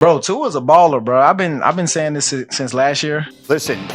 Bro, Tua's a baller, bro. I've been saying this since last year. Listen,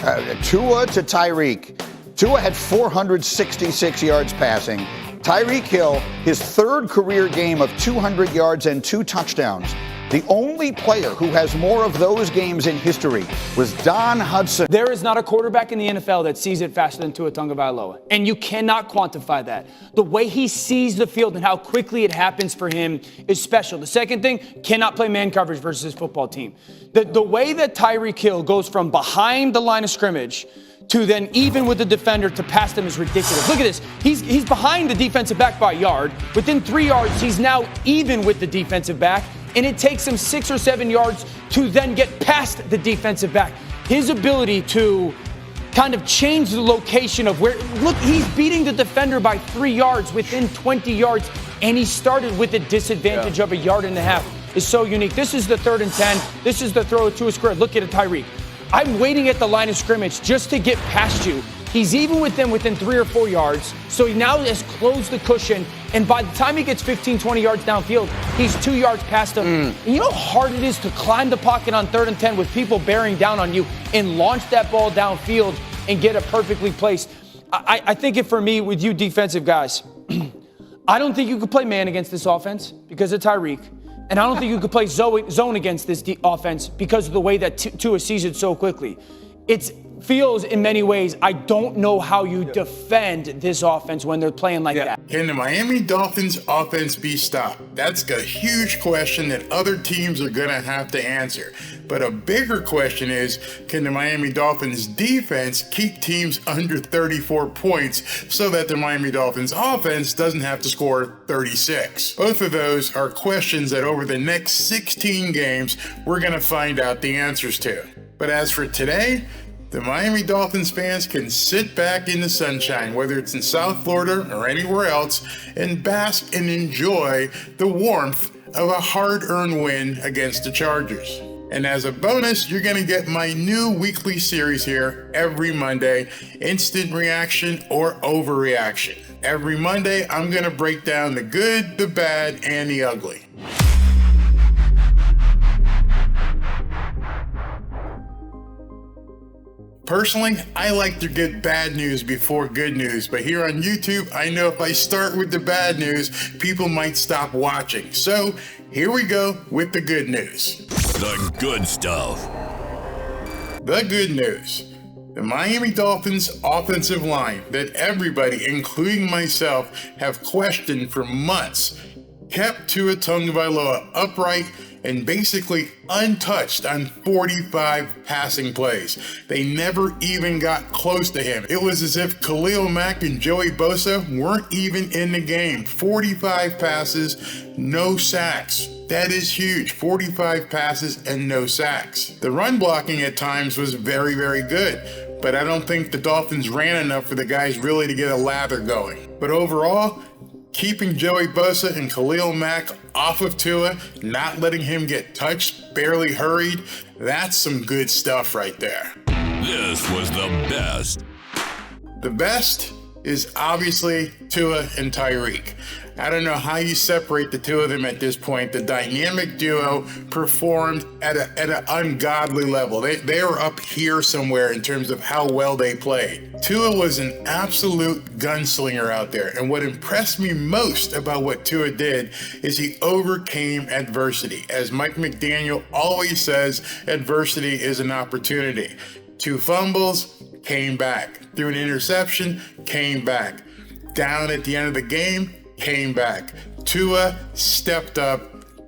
Tua to Tyreek. Tua had 466 yards passing. Tyreek Hill, his third career game of 200 yards and 2 touchdowns. The only player who has more of those games in history was Don Hudson. There is not a quarterback in the NFL that sees it faster than Tua Tagovailoa, and you cannot quantify that. The way he sees the field and how quickly it happens for him is special. The second thing, cannot play man coverage versus his football team. The way that Tyreek Hill goes from behind the line of scrimmage to then even with the defender to pass them is ridiculous. Look at this. He's behind the defensive back by a yard. Within 3 yards, he's now even with the defensive back. And it takes him 6 or 7 yards to then get past the defensive back. His ability to kind of change the location of where, look, he's beating the defender by 3 yards within 20 yards, and he started with a disadvantage of 1.5 yards. Is so unique. This is the 3rd and 10. This is the throw to a square. Look at it, Tyreek. I'm waiting at the line of scrimmage just to get past you. He's even with them within 3 or 4 yards, so he now has closed the cushion, and by the time he gets 15, 20 yards downfield, he's 2 yards past him. And you know how hard it is to climb the pocket on 3rd and 10 with people bearing down on you and launch that ball downfield and get it perfectly placed. I think it for me, with you defensive guys, I don't think you could play man against this offense because of Tyreek. And I don't think you could play zone against this offense because of the way that Tua sees it so quickly. It feels in many ways, I don't know how you defend this offense when they're playing like that. Can the Miami Dolphins offense be stopped? That's a huge question that other teams are going to have to answer. But a bigger question is, can the Miami Dolphins defense keep teams under 34 points so that the Miami Dolphins offense doesn't have to score 36? Both of those are questions that over the next 16 games, we're going to find out the answers to. But as for today, the Miami Dolphins fans can sit back in the sunshine, whether it's in South Florida or anywhere else, and bask and enjoy the warmth of a hard-earned win against the Chargers. And as a bonus, you're going to get my new weekly series here every Monday, Instant Reaction or Overreaction. Every Monday, I'm going to break down the good, the bad, and the ugly. Personally, I like to get bad news before good news, but here on YouTube, I know if I start with the bad news, people might stop watching. So here we go with the good news. The good stuff. The good news. The Miami Dolphins offensive line that everybody, including myself, have questioned for months, kept Tua Tagovailoa upright and basically untouched on 45 passing plays. They never even got close to him. It was as if Khalil Mack and Joey Bosa weren't even in the game. 45 passes, no sacks. That is huge. 45 passes and no sacks. The run blocking at times was very, very good, but I don't think the Dolphins ran enough for the guys really to get a lather going. But overall, keeping Joey Bosa and Khalil Mack off of Tua, not letting him get touched, barely hurried, that's some good stuff right there. This was the best. The best is obviously Tua and Tyreek. I don't know how you separate the two of them at this point. The dynamic duo performed at an ungodly level. They were up here somewhere in terms of how well they played. Tua was an absolute gunslinger out there. And what impressed me most about what Tua did is he overcame adversity. As Mike McDaniel always says, adversity is an opportunity. 2 fumbles, came back. Threw an interception, came back. Down at the end of the game, came back. Tua stepped up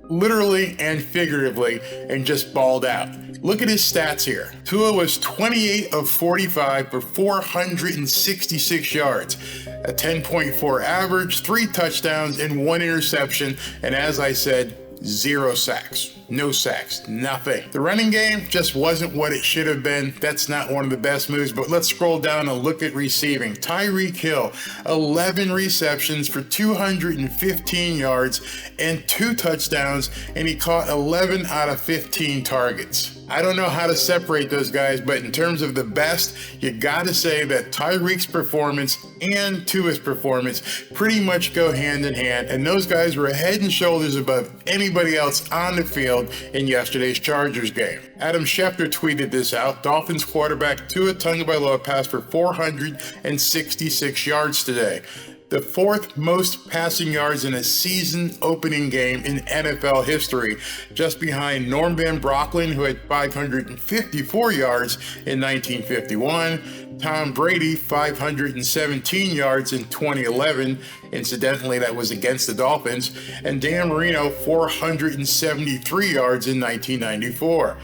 literally and figuratively and just balled out. Look at his stats here. Tua was 28 of 45 for 466 yards, a 10.4 average, 3 touchdowns and 1 interception, and as I said, 0 sacks. No sacks, nothing. The running game just wasn't what it should have been. That's not one of the best moves, but let's scroll down and look at receiving. Tyreek Hill, 11 receptions for 215 yards and 2 touchdowns, and he caught 11 out of 15 targets. I don't know how to separate those guys, but in terms of the best, you gotta say that Tyreek's performance and Tua's performance pretty much go hand in hand, and those guys were head and shoulders above anybody else on the field field in yesterday's Chargers game. Adam Schefter tweeted this out. Dolphins quarterback Tua Tagovailoa passed for 466 yards today, the fourth most passing yards in a season opening game in NFL history, just behind Norm Van Brocklin, who had 554 yards in 1951, Tom Brady, 517 yards in 2011. Incidentally, that was against the Dolphins, and Dan Marino, 473 yards in 1994.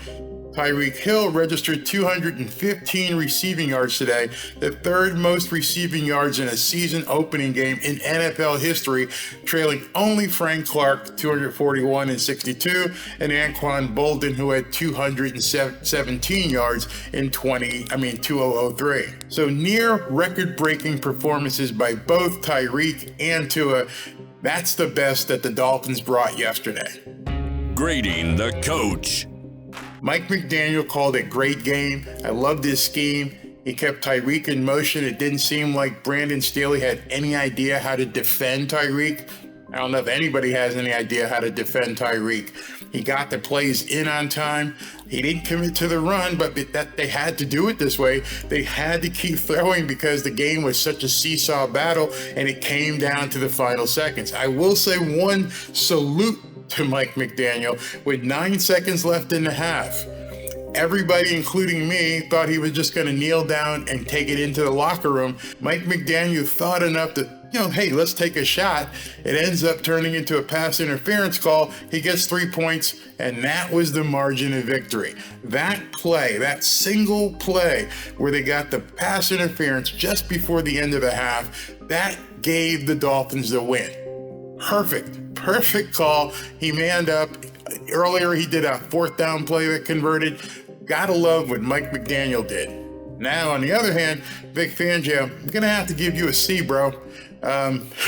Tyreek Hill registered 215 receiving yards today, the third most receiving yards in a season opening game in NFL history, trailing only Frank Clark, 241 and 62, and Anquan Bolden, who had 217 yards in 2003. So near record-breaking performances by both Tyreek and Tua. That's the best that the Dolphins brought yesterday. Grading the coach. Mike McDaniel called a great game. I loved his scheme. He kept Tyreek in motion. It didn't seem like Brandon Staley had any idea how to defend Tyreek. I don't know if anybody has any idea how to defend Tyreek. He got the plays in on time. He didn't commit to the run, but that they had to do it this way. They had to keep throwing because the game was such a seesaw battle, and it came down to the final seconds. I will say one salute to Mike McDaniel. With 9 seconds left in the half, everybody, including me, thought he was just going to kneel down and take it into the locker room. Mike McDaniel thought enough to, hey, let's take a shot. It ends up turning into a pass interference call. He gets 3 points, and that was the margin of victory. That play, that single play where they got the pass interference just before the end of the half, that gave the Dolphins the win. Perfect call. He manned up. Earlier, he did a fourth down play that converted. Gotta love what Mike McDaniel did. Now, on the other hand, Vic Fangio, I'm gonna have to give you a C, bro.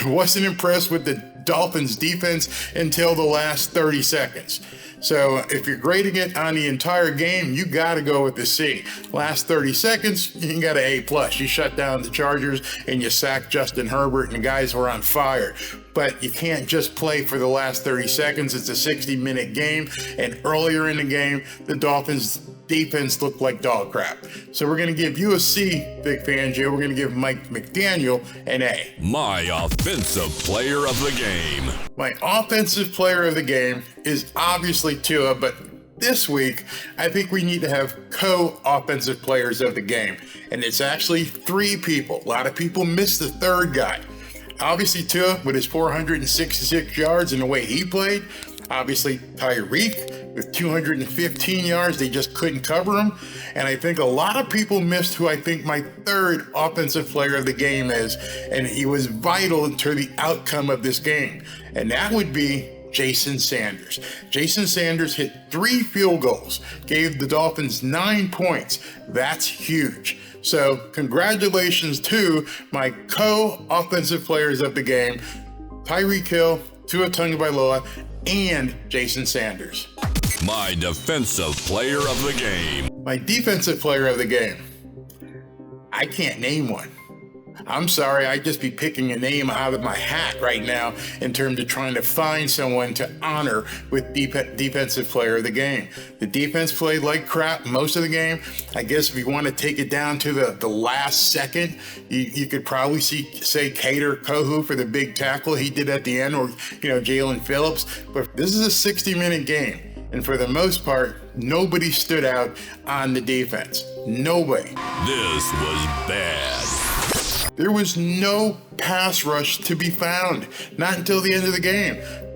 Wasn't impressed with the Dolphins defense until the last 30 seconds. So if you're grading it on the entire game, you got to go with the C. Last 30 seconds, you got an A+. You shut down the Chargers and you sacked Justin Herbert, and the guys were on fire. But you can't just play for the last 30 seconds. It's a 60-minute game, and earlier in the game, the Dolphins defense looked like dog crap. So we're going to give you a C, Vic Fangio. We're going to give Mike McDaniel an A. My offensive player of the game. My offensive player of the game is obviously Tua, but this week, I think we need to have co-offensive players of the game. And it's actually 3 people. A lot of people miss the third guy. Obviously, Tua with his 466 yards and the way he played. Obviously, Tyreek with 215 yards. They just couldn't cover him. And I think a lot of people missed who I think my third offensive player of the game is. And he was vital to the outcome of this game. And that would be Jason Sanders. Jason Sanders hit 3 field goals, gave the Dolphins 9 points. That's huge. So congratulations to my co-offensive players of the game, Tyreek Hill, Tua Tagovailoa, and Jason Sanders. My defensive player of the game. My defensive player of the game. I can't name one. I'm sorry, I'd just be picking a name out of my hat right now in terms of trying to find someone to honor with defensive player of the game. The defense played like crap most of the game. I guess if you want to take it down to the last second, you could probably say Kader Kohu for the big tackle he did at the end, or Jalen Phillips. But this is a 60-minute game. And for the most part, nobody stood out on the defense. Nobody. This was bad. There was no pass rush to be found. Not until the end of the game.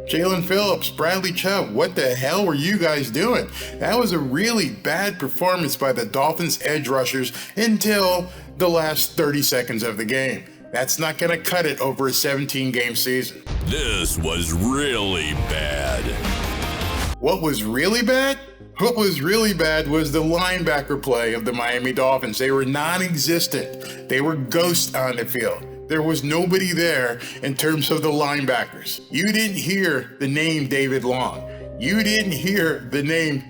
Jalen Phillips, Bradley Chubb, what the hell were you guys doing? That was a really bad performance by the Dolphins edge rushers until the last 30 seconds of the game. That's not going to cut it over a 17-game season. This was really bad. What was really bad? What was really bad was the linebacker play of the Miami Dolphins. They were non-existent. They were ghosts on the field. There was nobody there in terms of the linebackers. You didn't hear the name David Long. You didn't hear the name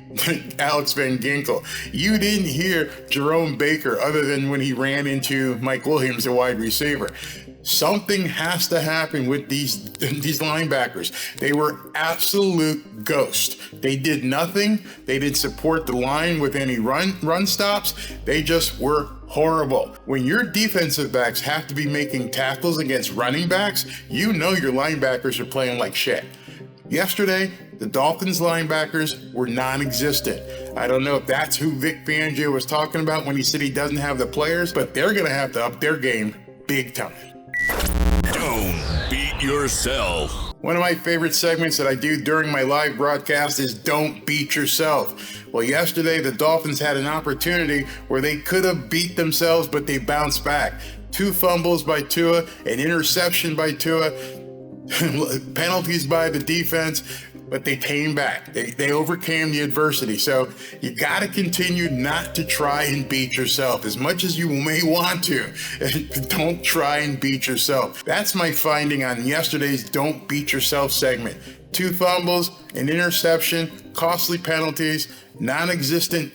Alex Van Ginkel. You didn't hear Jerome Baker other than when he ran into Mike Williams, the wide receiver. Something has to happen with these linebackers. They were absolute ghosts. They did nothing. They didn't support the line with any run stops. They just were horrible. When your defensive backs have to be making tackles against running backs, you know your linebackers are playing like shit. Yesterday, the Dolphins linebackers were non-existent. I don't know if that's who Vic Fangio was talking about when he said he doesn't have the players, but they're going to have to up their game big time. Don't beat yourself. One of my favorite segments that I do during my live broadcast is Don't Beat Yourself. Well, yesterday the Dolphins had an opportunity where they could have beat themselves, but they bounced back. 2 fumbles by Tua, an interception by Tua, penalties by the defense, but they came back. They overcame the adversity. So you got to continue not to try and beat yourself as much as you may want to. Don't try and beat yourself. That's my finding on yesterday's Don't Beat Yourself segment. 2 fumbles, an interception, costly penalties, non-existent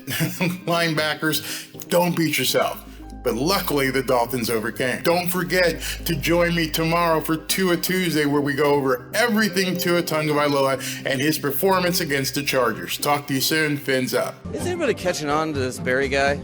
linebackers. Don't beat yourself. But luckily, the Dolphins overcame. Don't forget to join me tomorrow for Tua Tuesday, where we go over everything Tua Tagovailoa and his performance against the Chargers. Talk to you soon. Fins up. Is anybody catching on to this Barry guy?